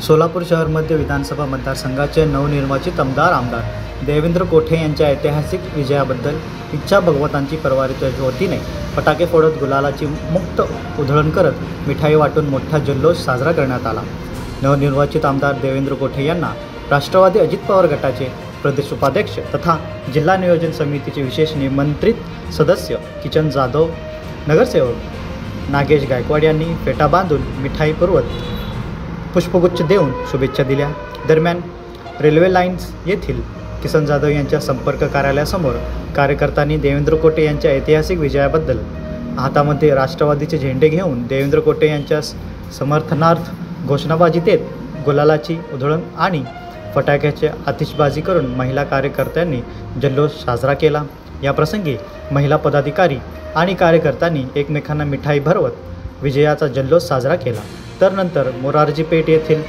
सोलापूर शहर मध्य विधानसभा मतदारसंघाचे नवनिर्वाचित आमदार देवेंद्र कोठे यांच्या ऐतिहासिक विजयाबद्दल इच्छा भगवंतांची परवारीच्या वतीने फटाके फोडत गुलालाची मुक्त उधळण करत मिठाई वाटून मोठा जल्लोष साजरा करण्यात आला। नवनिर्वाचित आमदार देवेंद्र कोठे यांना राष्ट्रवादी अजित पवार गटाचे प्रदेश उपाध्यक्ष तथा जिल्हा नियोजन समितीचे विशेष निमंत्रित सदस्य किचन जाधव, नगरसेवक नागेश गायकवाड यांनी फेटा बांधून मिठाई पुरवत पुष्पगुच्छ देऊन शुभेच्छा दिल्या। दरम्यान रेल्वे लाईन्स येथील किसन जाधव यांच्या संपर्क कार्यालयासमोर कार्यकर्त्यांनी देवेंद्र कोठे यांच्या ऐतिहासिक विजयाबद्दल हातामध्ये राष्ट्रवादीचे झेंडे घेऊन देवेंद्र कोठे यांच्या समर्थनार्थ घोषणाबाजी देत गुलालाची उधळण आणि फटाक्याची आतिषबाजी करून महिला कार्यकर्त्यांनी जल्लोष साजरा केला। या प्रसंगी महिला पदाधिकारी आणि कार्यकर्त्यांनी एकमेकांना मिठाई भरवत विजयाचा जल्लोष साजरा केला। तर नंतर मोरारजी पेठ येथील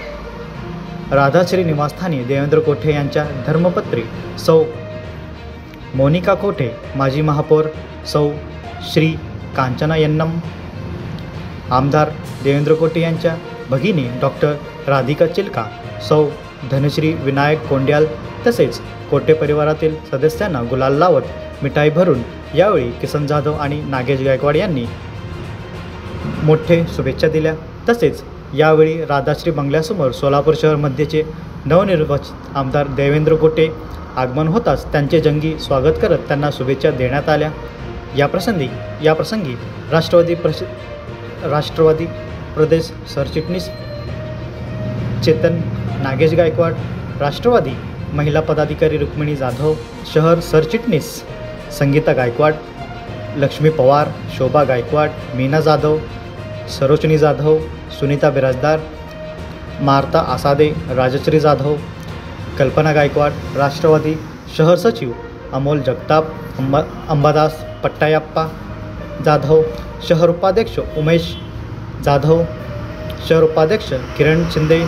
राधाश्री निवासस्थानी देवेंद्र कोठे यांच्या धर्मपत्री सौ मोनिका कोठे, माजी महापौर सौ श्री कांचना यन्नम, आमदार देवेंद्र कोठे यांच्या भगिनी डॉक्टर राधिका चिलका, सौ धनश्री विनायक कोंड्याल तसेच कोठे परिवारातील सदस्यांना गुलाल लावत मिठाई भरून यावेळी किसन जाधव आणि नागेश गायकवाड यांनी मोठे शुभेच्छा दिल्या। तसेच यावेळी राधाश्री बंगल्यासमोर सोलापूर शहर मध्येचे नवनिर्वाचित आमदार देवेंद्र कोठे आगमन होताच त्यांचे जंगी स्वागत करत त्यांना शुभेच्छा देण्यात आल्या। या प्रसंगी राष्ट्रवादी प्रदेश सरचिटणीस चेतन नागेश गायकवाड, राष्ट्रवादी महिला पदाधिकारी रुक्मिणी जाधव, शहर सरचिटणीस संगीता गायकवाड, लक्ष्मी पवार, शोभा गायकवाड, मीना जाधव, सरोजनी जाधव, सुनीता बिराजदार, मार्ता आसादे, राजश्री जाधव, कल्पना गायकवाड, राष्ट्रवादी शहर सचिव अमोल जगताप, अंबादास पट्टायप्पा जाधव, शहर उपाध्यक्ष उमेश जाधव, शहर उपाध्यक्ष किरण शिंदे,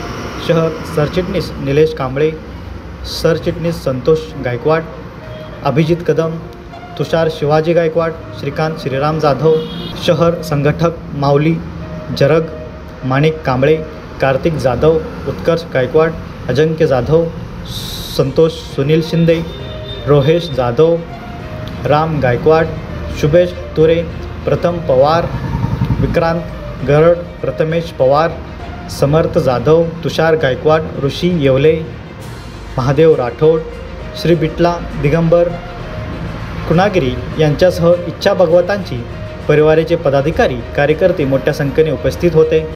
शहर सरचिटणीस निलेश कांबळे, सरचिटणीस संतोष गायकवाड, अभिजित कदम, तुषार शिवाजी गायकवाड, श्रीकांत श्रीराम जाधव, शहर संघटक माऊली जरग, माणिक कांबळे, कार्तिक जाधव, उत्कर्ष गायकवाड, अजिंक्य जाधव, संतोष सुनील शिंदे, रोहेश जाधव, राम गायकवाड, शुभेश तुरे, प्रथम पवार, विक्रांत गरड, प्रथमेश पवार, समर्थ जाधव, तुषार गायकवाड, ऋषी येवले, महादेव राठोड, श्री बिटला दिगंबर कुणागिरी यांच्यासह इच्छा भगवंतांची परिवाराचे पदाधिकारी कार्यकर्ते मोठ्या संख्येने उपस्थित होते।